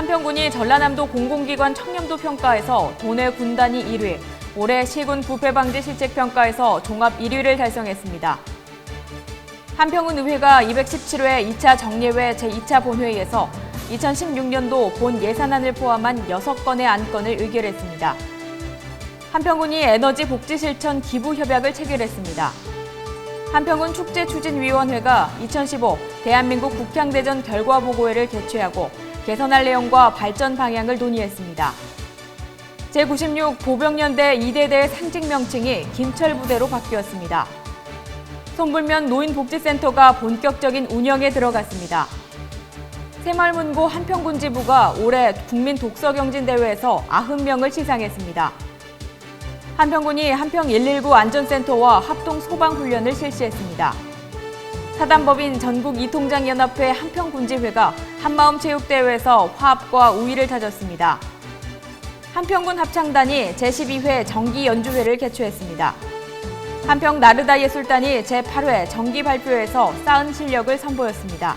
한평군이 전라남도 공공기관 청렴도 평가에서 도내 군단위 1위, 올해 시군 부패방지 실책평가에서 종합 1위를 달성했습니다. 한평군의회가 217회 2차 정례회 제2차 본회의에서 2016년도 본 예산안을 포함한 6건의 안건을 의결했습니다. 한평군이 에너지 복지 실천 기부 협약을 체결했습니다. 한평군 축제추진위원회가 2015 대한민국 국향대전 결과보고회를 개최하고 개선할 내용과 발전 방향을 논의했습니다. 제96 보병연대 2대대의 상징 명칭이 김철부대로 바뀌었습니다. 손불면 노인복지센터가 본격적인 운영에 들어갔습니다. 새마을문고 한평군지부가 올해 국민독서경진대회에서 90명을 시상했습니다. 한평군이 한평 119 안전센터와 합동소방훈련을 실시했습니다. 사단법인 전국이통장연합회 한평군지회가 한마음체육대회에서 화합과 우위를 다졌습니다. 한평군 합창단이 제12회 정기연주회를 개최했습니다. 한평 나르다예술단이 제8회 정기발표회에서 쌓은 실력을 선보였습니다.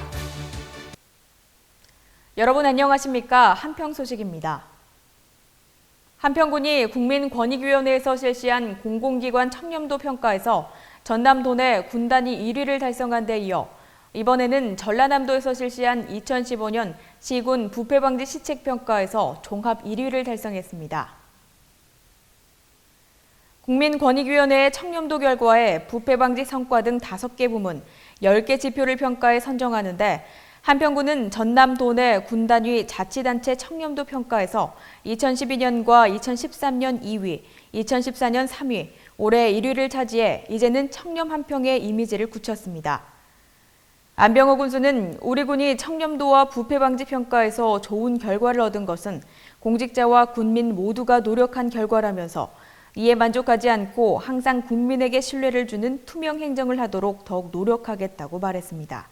여러분 안녕하십니까? 한평 소식입니다. 한평군이 국민권익위원회에서 실시한 공공기관 청렴도 평가에서 전남도 내 군단위 1위를 달성한 데 이어 이번에는 전라남도에서 실시한 2015년 시군 부패방지 시책평가에서 종합 1위를 달성했습니다. 국민권익위원회의 청렴도 결과에 부패방지 성과 등 5개 부문, 10개 지표를 평가해 선정하는데 한평군은 전남도 내 군단위 자치단체 청렴도 평가에서 2012년과 2013년 2위, 2014년 3위, 올해 1위를 차지해 이제는 청렴 한평의 이미지를 굳혔습니다. 안병호 군수는 우리 군이 청렴도와 부패 방지 평가에서 좋은 결과를 얻은 것은 공직자와 군민 모두가 노력한 결과라면서 이에 만족하지 않고 항상 국민에게 신뢰를 주는 투명 행정을 하도록 더욱 노력하겠다고 말했습니다.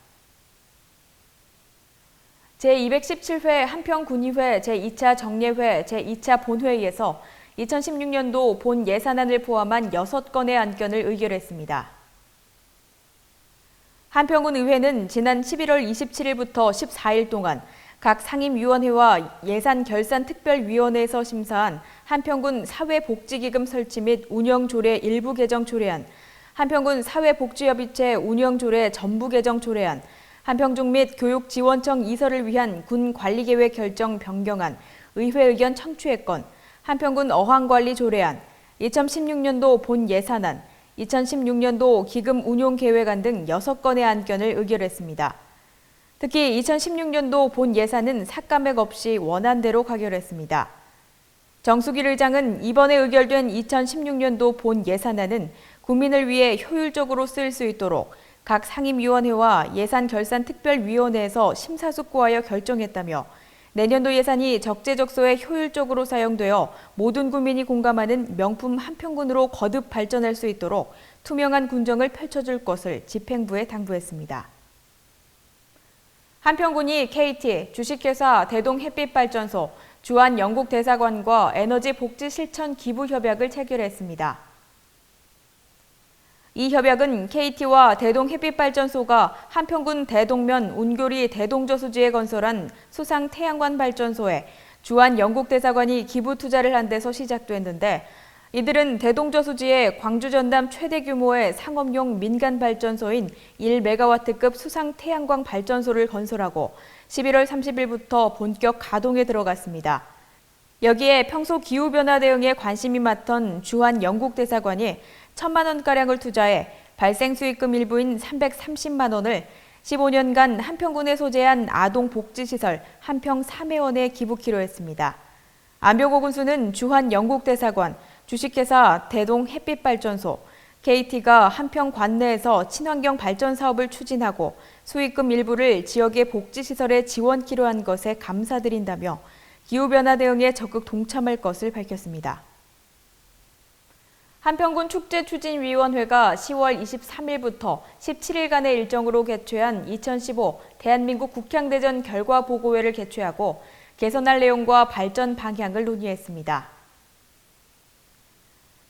제217회 한평군의회 제2차 정례회 제2차 본회의에서 2016년도 본 예산안을 포함한 6건의 안건을 의결했습니다. 한평군 의회는 지난 11월 27일부터 14일 동안 각 상임위원회와 예산결산특별위원회에서 심사한 한평군 사회복지기금 설치 및 운영조례 일부 개정 조례안, 한평군 사회복지협의체 운영조례 전부 개정 조례안, 한평중 및 교육지원청 이설을 위한 군관리계획 결정 변경안, 의회 의견 청취의 건, 한평군 어항관리 조례안, 2016년도 본 예산안, 2016년도 기금 운용 계획안 등 6건의 안건을 의결했습니다. 특히 2016년도 본 예산은 삭감액 없이 원안대로 가결했습니다. 정수길 의장은 이번에 의결된 2016년도 본 예산안은 국민을 위해 효율적으로 쓰일 수 있도록 각 상임위원회와 예산결산특별위원회에서 심사숙고하여 결정했다며 내년도 예산이 적재적소에 효율적으로 사용되어 모든 국민이 공감하는 명품 한평군으로 거듭 발전할 수 있도록 투명한 군정을 펼쳐줄 것을 집행부에 당부했습니다. 한평군이 KT, 주식회사 대동햇빛발전소, 주한영국대사관과 에너지 복지 실천 기부 협약을 체결했습니다. 이 협약은 KT와 대동햇빛발전소가 한평군 대동면 운교리 대동저수지에 건설한 수상 태양광 발전소에 주한영국대사관이 기부 투자를 한 데서 시작됐는데 이들은 대동저수지에 광주 전남 최대 규모의 상업용 민간 발전소인 1메가와트급 수상 태양광 발전소를 건설하고 11월 30일부터 본격 가동에 들어갔습니다. 여기에 평소 기후변화 대응에 관심이 많던 주한영국대사관이 1,000만 원가량을 투자해 발생 수익금 일부인 330만 원을 15년간 한평군에 소재한 아동복지시설 한평 3회원에 기부키로 했습니다. 안병호 군수는 주한영국대사관, 주식회사 대동햇빛발전소, KT가 한평 관내에서 친환경 발전 사업을 추진하고 수익금 일부를 지역의 복지시설에 지원키로 한 것에 감사드린다며 기후변화 대응에 적극 동참할 것을 밝혔습니다. 한평군 축제추진위원회가 10월 23일부터 17일간의 일정으로 개최한 2015 대한민국 국향대전 결과보고회를 개최하고 개선할 내용과 발전 방향을 논의했습니다.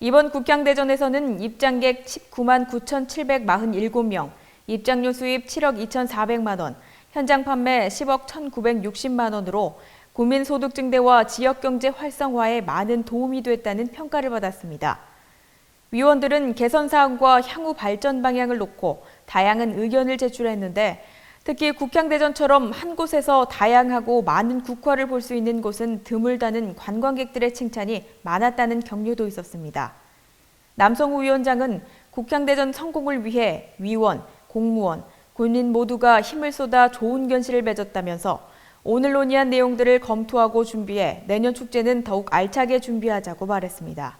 이번 국향대전에서는 입장객 19만 9,747명, 입장료 수입 7억 2,400만 원, 현장 판매 10억 1,960만 원으로 국민소득 증대와 지역경제 활성화에 많은 도움이 됐다는 평가를 받았습니다. 위원들은 개선 사항과 향후 발전 방향을 놓고 다양한 의견을 제출했는데 특히 국향대전처럼 한 곳에서 다양하고 많은 국화를 볼 수 있는 곳은 드물다는 관광객들의 칭찬이 많았다는 격려도 있었습니다. 남성우 위원장은 국향대전 성공을 위해 위원, 공무원, 군인 모두가 힘을 쏟아 좋은 결실을 맺었다면서 오늘 논의한 내용들을 검토하고 준비해 내년 축제는 더욱 알차게 준비하자고 말했습니다.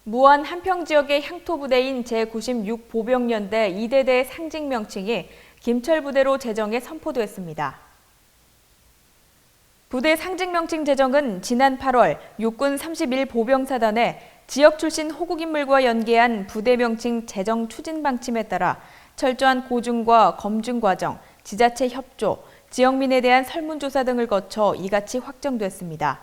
무안 한평 지역의 향토 부대인 제96 보병연대 2대대 상징 명칭이 김철 부대로 제정해 선포됐습니다. 부대 상징 명칭 제정은 지난 8월 육군 31 보병사단에 지역 출신 호국 인물과 연계한 부대 명칭 제정 추진 방침에 따라 철저한 고증과 검증 과정, 지자체 협조, 지역민에 대한 설문조사 등을 거쳐 이같이 확정됐습니다.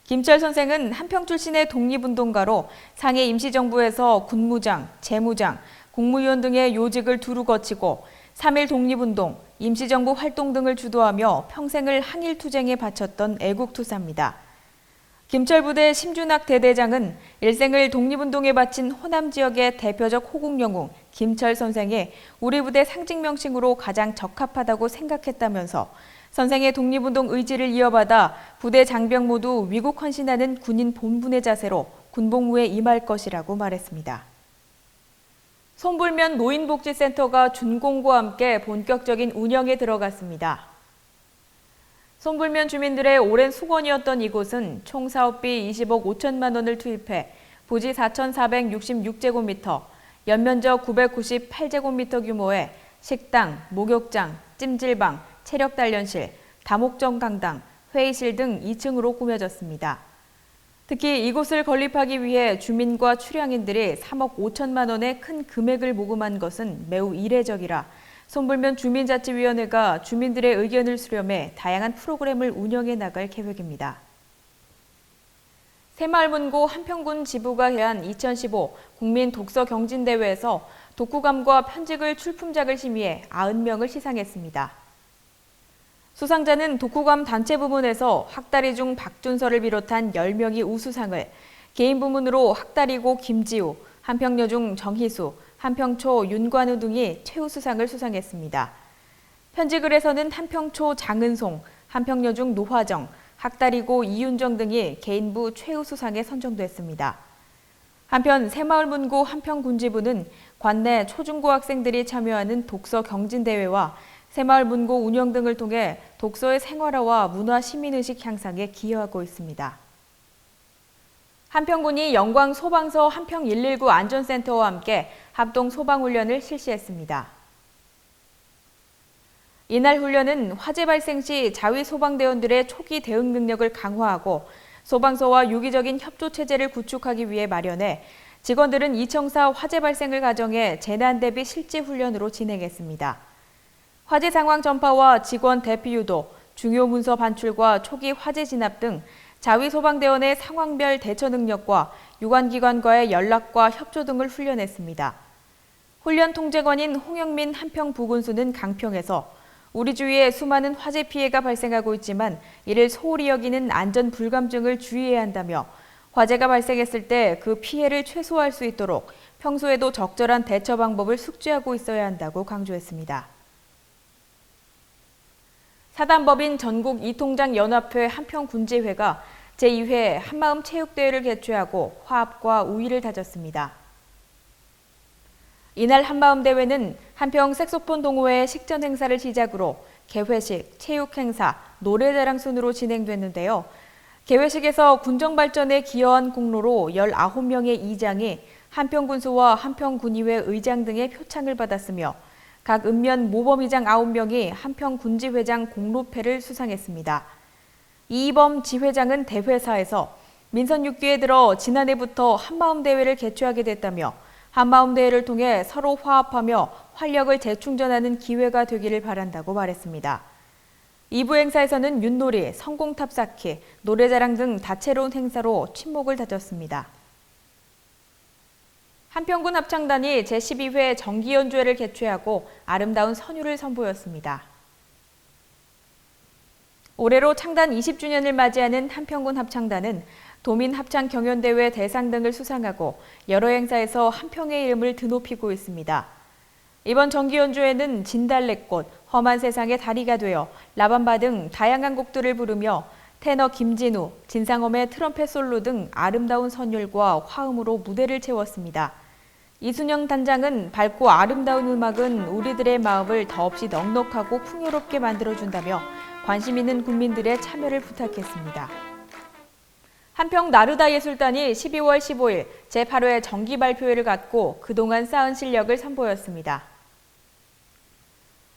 김철 선생은 한평 출신의 독립운동가로 상해 임시정부에서 군무장, 재무장, 국무위원 등의 요직을 두루 거치고 3.1 독립운동, 임시정부 활동 등을 주도하며 평생을 항일투쟁에 바쳤던 애국투사입니다. 김철 부대 심준학 대대장은 일생을 독립운동에 바친 호남 지역의 대표적 호국영웅 김철 선생이 우리 부대 상징 명칭으로 가장 적합하다고 생각했다면서 선생의 독립운동 의지를 이어받아 부대 장병 모두 위국 헌신하는 군인 본분의 자세로 군복무에 임할 것이라고 말했습니다. 손불면 노인복지센터가 준공과 함께 본격적인 운영에 들어갔습니다. 손불면 주민들의 오랜 수건이었던 이곳은 총 사업비 20억 5천만 원을 투입해 부지 4,466제곱미터, 연면적 998제곱미터 규모의 식당, 목욕장, 찜질방, 체력단련실, 다목적 강당, 회의실 등 2층으로 꾸며졌습니다. 특히 이곳을 건립하기 위해 주민과 출향인들이 3억 5천만 원의 큰 금액을 모금한 것은 매우 이례적이라 손불면 주민자치위원회가 주민들의 의견을 수렴해 다양한 프로그램을 운영해 나갈 계획입니다. 새마을문고 한평군 지부가 개한 2015 국민 독서 경진대회에서 독후감과 편집을 출품작을 심의해 90명을 시상했습니다. 수상자는 독후감 단체 부문에서 학다리 중 박준서를 비롯한 10명이 우수상을, 개인 부문으로 학다리고 김지우, 한평여 중 정희수, 한평초 윤관우 등이 최우수상을 수상했습니다. 편지글에서는 한평초 장은송, 한평여 중 노화정, 학다리고 이윤정 등이 개인부 최우수상에 선정됐습니다. 한편 새마을문고 한평군지부는 관내 초중고 학생들이 참여하는 독서 경진대회와 새마을문고 운영 등을 통해 독서의 생활화와 문화 시민의식 향상에 기여하고 있습니다. 한평군이 영광 소방서 한평 119 안전센터와 함께 합동 소방훈련을 실시했습니다. 이날 훈련은 화재 발생 시 자위 소방대원들의 초기 대응 능력을 강화하고 소방서와 유기적인 협조 체제를 구축하기 위해 마련해 직원들은 이청사 화재 발생을 가정해 재난 대비 실제 훈련으로 진행했습니다. 화재 상황 전파와 직원 대피 유도, 중요 문서 반출과 초기 화재 진압 등 자위 소방대원의 상황별 대처 능력과 유관기관과의 연락과 협조 등을 훈련했습니다. 훈련 통제관인 홍영민 한평 부군수는 강평에서 우리 주위에 수많은 화재 피해가 발생하고 있지만 이를 소홀히 여기는 안전 불감증을 주의해야 한다며 화재가 발생했을 때 그 피해를 최소화할 수 있도록 평소에도 적절한 대처 방법을 숙지하고 있어야 한다고 강조했습니다. 사단법인 전국 이통장 연합회 한평군지회가 제2회 한마음 체육대회를 개최하고 화합과 우위를 다졌습니다. 이날 한마음대회는 한평 색소폰 동호회 식전 행사를 시작으로 개회식, 체육행사, 노래자랑 순으로 진행됐는데요. 개회식에서 군정발전에 기여한 공로로 19명의 이장이 한평군수와 한평군의회 의장 등의 표창을 받았으며 각 읍면 모범이장 9명이 한평군지회장 공로패를 수상했습니다. 이희범 지회장은 대회사에서 민선 6기에 들어 지난해부터 한마음대회를 개최하게 됐다며 한마음대회를 통해 서로 화합하며 활력을 재충전하는 기회가 되기를 바란다고 말했습니다. 2부 행사에서는 윷놀이, 성공탑 쌓기, 노래자랑 등 다채로운 행사로 친목을 다졌습니다. 한평군 합창단이 제12회 정기연주회를 개최하고 아름다운 선율을 선보였습니다. 올해로 창단 20주년을 맞이하는 한평군 합창단은 도민 합창 경연대회 대상 등을 수상하고 여러 행사에서 한평의 이름을 드높이고 있습니다. 이번 정기 연주회는 진달래꽃, 험한 세상의 다리가 되어, 라밤바 등 다양한 곡들을 부르며 테너 김진우, 진상엄의 트럼펫 솔로 등 아름다운 선율과 화음으로 무대를 채웠습니다. 이순영 단장은 밝고 아름다운 음악은 우리들의 마음을 더없이 넉넉하고 풍요롭게 만들어준다며 관심 있는 국민들의 참여를 부탁했습니다. 한평 나르다 예술단이 12월 15일 제8회 정기 발표회를 갖고 그동안 쌓은 실력을 선보였습니다.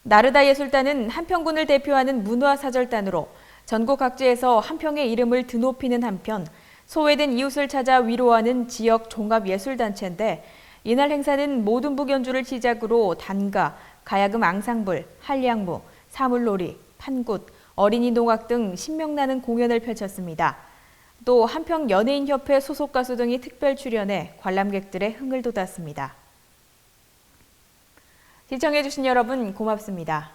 나르다 예술단은 한평군을 대표하는 문화사절단으로 전국 각지에서 한평의 이름을 드높이는 한편 소외된 이웃을 찾아 위로하는 지역 종합예술단체인데 이날 행사는 모든 북 연주를 시작으로 단가, 가야금 앙상블, 한량무, 사물놀이, 판굿, 어린이 농악 등 신명나는 공연을 펼쳤습니다. 또 한평 연예인협회 소속 가수 등이 특별 출연해 관람객들의 흥을 돋았습니다. 시청해주신 여러분 고맙습니다.